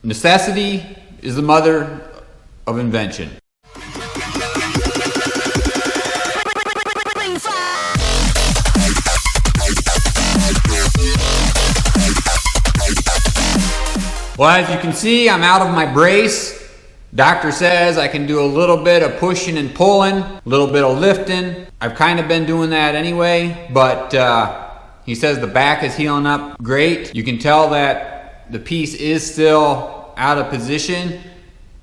Necessity is the mother of invention. Well, as you can see, I'm out of my brace. Doctor says I can do a little bit of pushing and pulling, a little bit of lifting. I've kind of been doing that anyway, but he says the back is healing up great. You can tell that the piece is still out of position,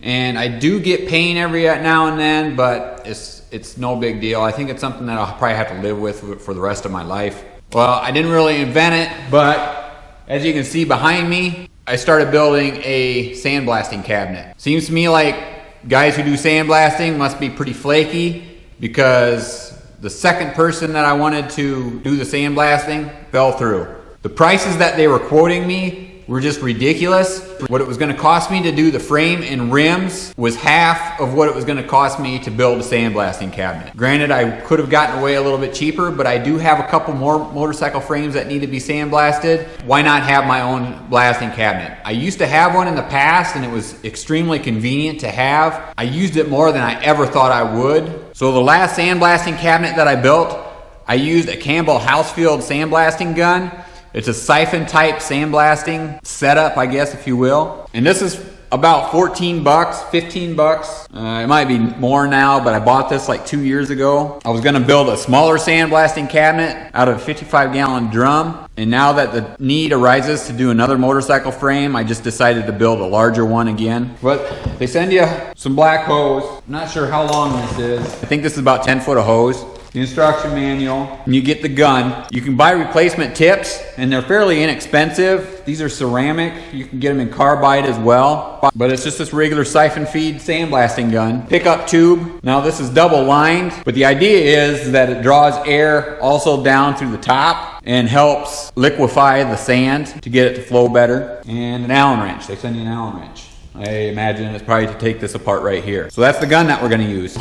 and I do get pain every now and then, but it's no big deal. I think it's something that I'll probably have to live with for the rest of my life. Well, I didn't really invent it, but as you can see behind me, I started building a sandblasting cabinet. Seems to me like guys who do sandblasting must be pretty flaky, because the second person that I wanted to do the sandblasting fell through. The prices that they were quoting me were just ridiculous. What it was going to cost me to do the frame and rims was half of what it was going to cost me to build a sandblasting cabinet. Granted, I could have gotten away a little bit cheaper, but I do have a couple more motorcycle frames that need to be sandblasted. Why not have my own blasting cabinet? I used to have one in the past, and it was extremely convenient to have. I used it more than I ever thought I would. So the last sandblasting cabinet that I built, I used a Campbell Hausfeld sandblasting gun. It's a siphon type sandblasting setup, I guess, if you will. And this is about 14 bucks, 15 bucks. It might be more now, but I bought this like 2 years ago. I was gonna build a smaller sandblasting cabinet out of a 55-gallon drum. And now that the need arises to do another motorcycle frame, I just decided to build a larger one again. But they send you some black hose. I'm not sure how long this is. I think this is about 10 foot of hose. The instruction manual, and you get the gun. You can buy replacement tips, and they're fairly inexpensive. These are ceramic. You can get them in carbide as well. But it's just this regular siphon feed sandblasting gun. Pickup tube. Now this is double lined, but the idea is that it draws air also down through the top and helps liquefy the sand to get it to flow better. And an Allen wrench. They send you an Allen wrench. I imagine it's probably to take this apart right here. So that's the gun that we're gonna use.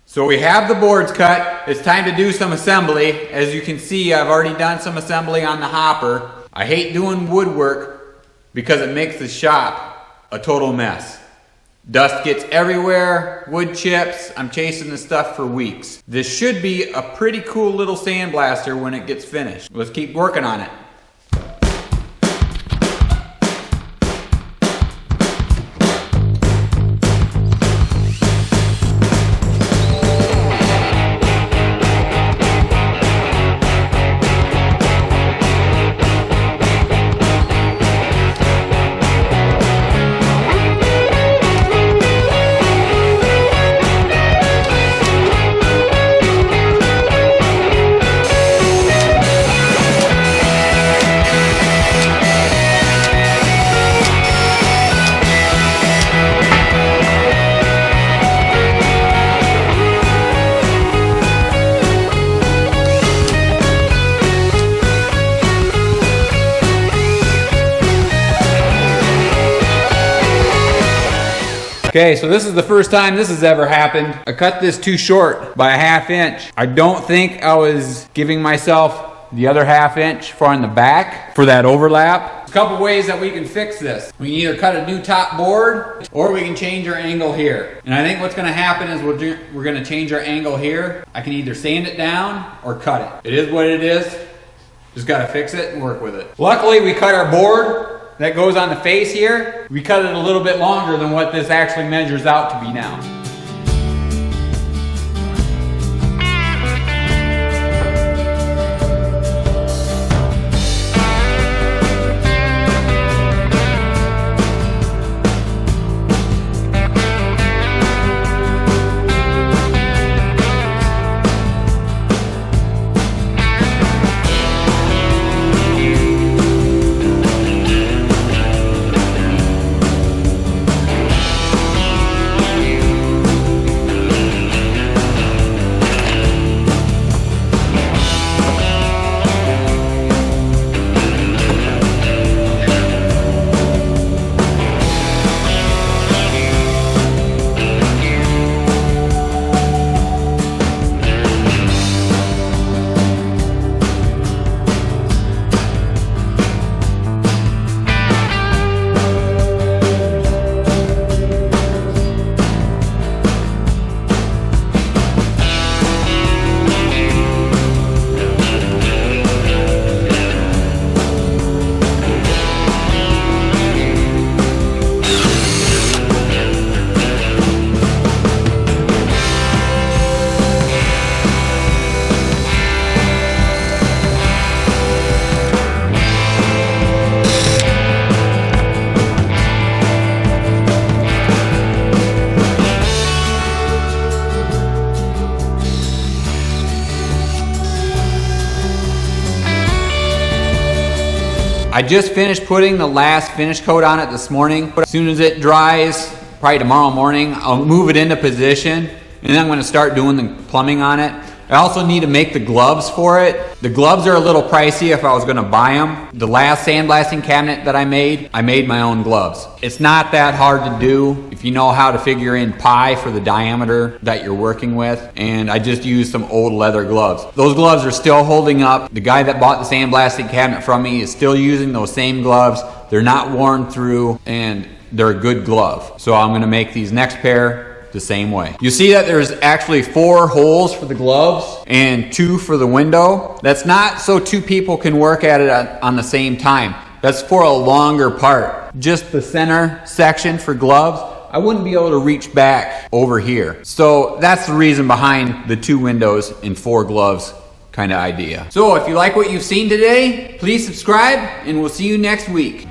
So we have the boards cut. It's time to do some assembly. As you can see, I've already done some assembly on the hopper. I hate doing woodwork because it makes the shop a total mess. Dust gets everywhere, wood chips. I'm chasing this stuff for weeks. This should be a pretty cool little sandblaster when it gets finished. Let's keep working on it. Okay, so this is the first time this has ever happened. I cut this too short by a ½ inch. I don't think I was giving myself the other ½ inch far in the back for that overlap. There's a couple ways that we can fix this. We can either cut a new top board, or we can change our angle here. And I think what's gonna happen is we're gonna change our angle here. I can either sand it down or cut it. It is what it is. Just gotta fix it and work with it. Luckily, we cut our board that goes on the face here. We cut it a little bit longer than what this actually measures out to be now. I just finished putting the last finish coat on it this morning. As soon as it dries, probably tomorrow morning, I'll move it into position, and then I'm going to start doing the plumbing on it. I also need to make the gloves for it. The gloves are a little pricey if I was going to buy them. The last sandblasting cabinet that I made my own gloves. It's not that hard to do if you know how to figure in pi for the diameter that you're working with. And I just used some old leather gloves. Those gloves are still holding up. The guy that bought the sandblasting cabinet from me is still using those same gloves. They're not worn through and they're a good glove. So I'm going to make these next pair the same way. You see that there's actually 4 holes for the gloves and 2 for the window. That's not so 2 people can work at it on the same time. That's for a longer part. Just the center section for gloves, I wouldn't be able to reach back over here. So that's the reason behind the 2 windows and 4 gloves kind of idea. So if you like what you've seen today, please subscribe and we'll see you next week.